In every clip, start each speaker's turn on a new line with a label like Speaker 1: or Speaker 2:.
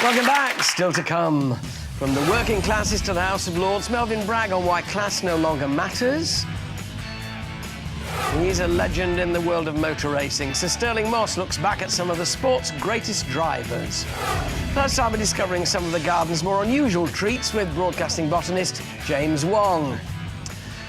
Speaker 1: Welcome back. Still to come. From the working classes to the House of Lords, Melvin Bragg on why class no longer matters. He's a legend in the world of motor racing. Sir Sterling Moss looks back at some of the sport's greatest drivers. Plus, I'll be discovering some of the garden's more unusual treats with broadcasting botanist James Wong.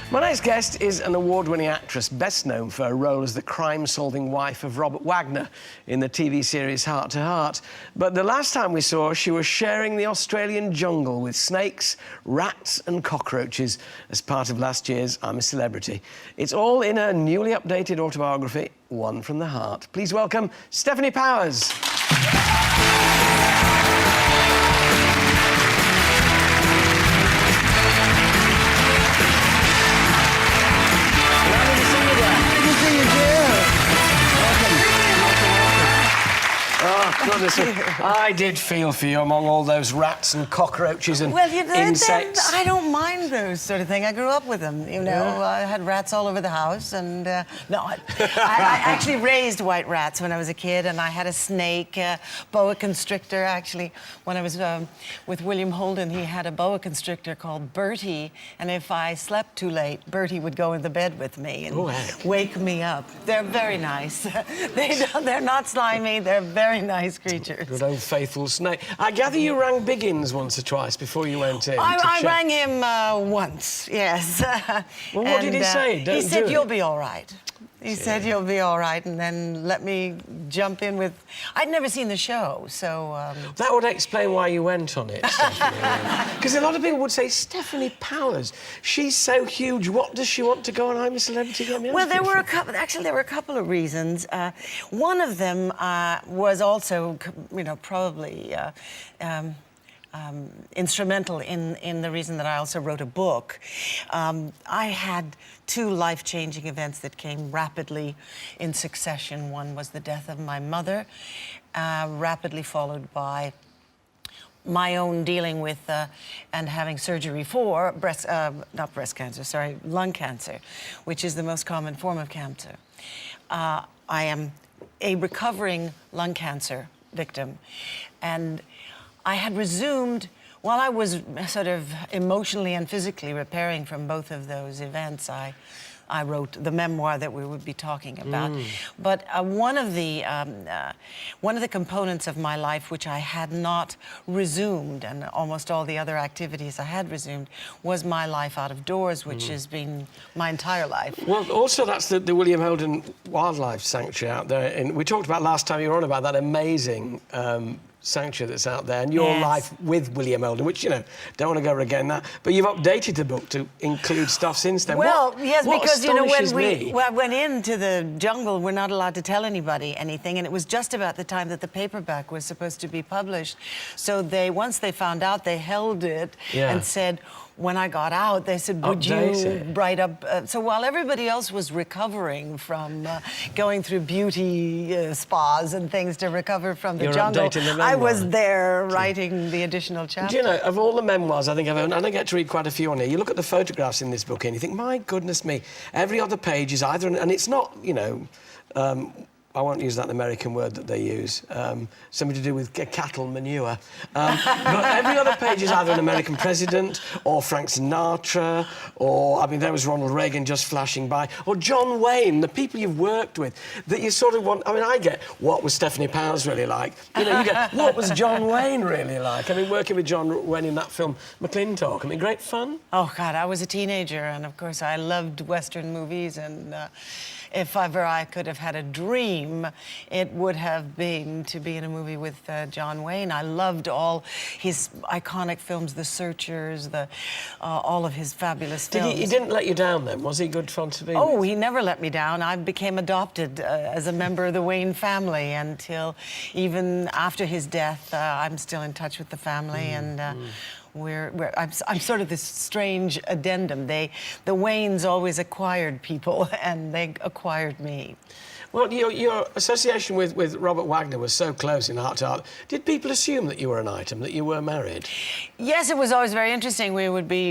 Speaker 1: My next guest is an award-winning actress, best known for her role as the crime-solving wife of Robert Wagner in the TV series Heart to Heart. But the last time we saw her, she was sharing the Australian jungle with snakes, rats and cockroaches as part of last year's I'm a Celebrity. It's all in her newly updated autobiography, One from the Heart. Please welcome Stefanie Powers. Goodness, I did feel for you among all those rats and cockroaches and insects.
Speaker 2: I don't mind those sort of thing. I grew up with them, you know. Yeah. I had rats all over the house, and no, I actually raised white rats when I was a kid, and I had a snake, boa constrictor. Actually, when I was with William Holden, he had a boa constrictor called Bertie, and if I slept too late, Bertie would go in the bed with me and wake me up. They're very nice. They're not slimy. They're very nice creatures.
Speaker 1: Good old faithful snake. I gather you rang Biggins once or twice before you went in.
Speaker 2: I rang him once, yes.
Speaker 1: Well, what did he say?
Speaker 2: He said, "You'll be all right." He said, "You'll be all right," and then let me jump in with... I'd never seen the show, so...
Speaker 1: That would explain why you went on it, Stefanie. Because a lot of people would say, Stefanie Powers, she's so huge, what does she want to go on I'm a Celebrity? Get me
Speaker 2: well, there were a couple of reasons. One of them was also, you know, probably... instrumental in the reason that I also wrote a book. I had two life-changing events that came rapidly in succession. One was the death of my mother, rapidly followed by my own dealing with and having surgery for lung cancer, which is the most common form of cancer. I am a recovering lung cancer victim, and I had resumed, while I was sort of emotionally and physically repairing from both of those events, I wrote the memoir that we would be talking about. But one of the components of my life which I had not resumed, and almost all the other activities I had resumed, was my life out of doors, which has been my entire life.
Speaker 1: Well, also that's the William Holden Wildlife Sanctuary out there. And we talked about last time you were on about that amazing sanctuary that's out there, and your life with William Holden, which, you know, don't want to go over again that, but you've updated the book to include stuff since then.
Speaker 2: Well, yes, because, you know, when we went into the jungle, we're not allowed to tell anybody anything, and it was just about the time that the paperback was supposed to be published. So once they found out, they held it and said, when I got out, they said, would you write up... so while everybody else was recovering from going through beauty spas and things to recover from the jungle, I was there writing the additional chapter.
Speaker 1: Do you know, of all the memoirs I think I've owned, and I get to read quite a few on here, you look at the photographs in this book and you think, my goodness me, every other page is either... And it's not, you know... I won't use that American word that they use, something to do with cattle manure. But every other page is either an American president or Frank Sinatra or, I mean, there was Ronald Reagan just flashing by, or John Wayne, the people you've worked with, that you sort of want... I mean, I get, what was Stefanie Powers really like? You know, you get, what was John Wayne really like? I mean, working with John Wayne in that film, McClintock, I mean, great fun?
Speaker 2: Oh, God, I was a teenager, and of course I loved Western movies, and... if ever I could have had a dream, it would have been to be in a movie with John Wayne. I loved all his iconic films, The Searchers, all of his fabulous films.
Speaker 1: He didn't let you down then? Was he good fun to be
Speaker 2: with?
Speaker 1: He
Speaker 2: never let me down. I became adopted as a member of the Wayne family until even after his death. I'm still in touch with the family, and I'm sort of this strange addendum. The Waynes always acquired people, and they acquired me.
Speaker 1: Well, your association with Robert Wagner was so close in Heart to Heart. Did people assume that you were an item, that you were married?
Speaker 2: Yes, it was always very interesting. We would be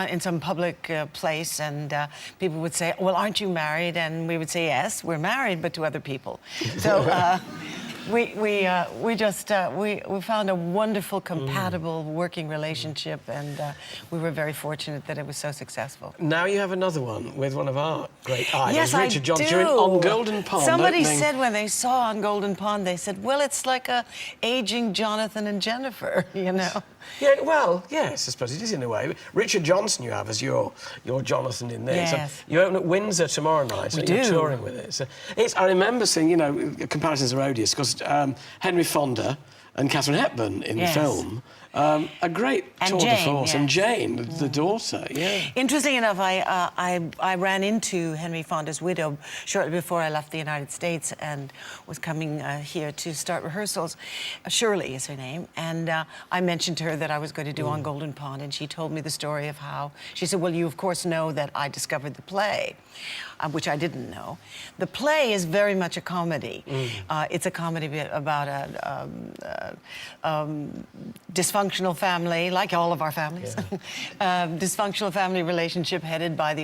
Speaker 2: in some public place, and people would say, well, aren't you married? And we would say, yes, we're married, but to other people. So... We found a wonderful, compatible working relationship, and we were very fortunate that it was so successful.
Speaker 1: Now you have another one with one of our great idols,
Speaker 2: Yes,
Speaker 1: Richard
Speaker 2: I
Speaker 1: Johnson.
Speaker 2: do.
Speaker 1: You're on Golden Pond.
Speaker 2: Somebody said when they saw On Golden Pond, they said, well, it's like a aging Jonathan and Jennifer, you know?
Speaker 1: Yeah, well, yes, I suppose it is in a way. Richard Johnson you have as your Jonathan in there.
Speaker 2: Yes.
Speaker 1: So you open at Windsor tomorrow night.
Speaker 2: We
Speaker 1: You're
Speaker 2: do.
Speaker 1: touring with it. So I remember seeing, you know, comparisons are odious, because Henry Fonda and Katharine Hepburn in the film, a great tour de force.
Speaker 2: Yes.
Speaker 1: And Jane, the daughter, yeah.
Speaker 2: Interesting enough, I ran into Henry Fonda's widow shortly before I left the United States and was coming here to start rehearsals. Shirley is her name. And I mentioned to her that I was going to do On Golden Pond, and she told me the story of how... She said, well, you, of course, know that I discovered the play, which I didn't know. The play is very much a comedy. It's a comedy about a dysfunctional family, like all of our families. Yeah. Dysfunctional family relationship headed by the old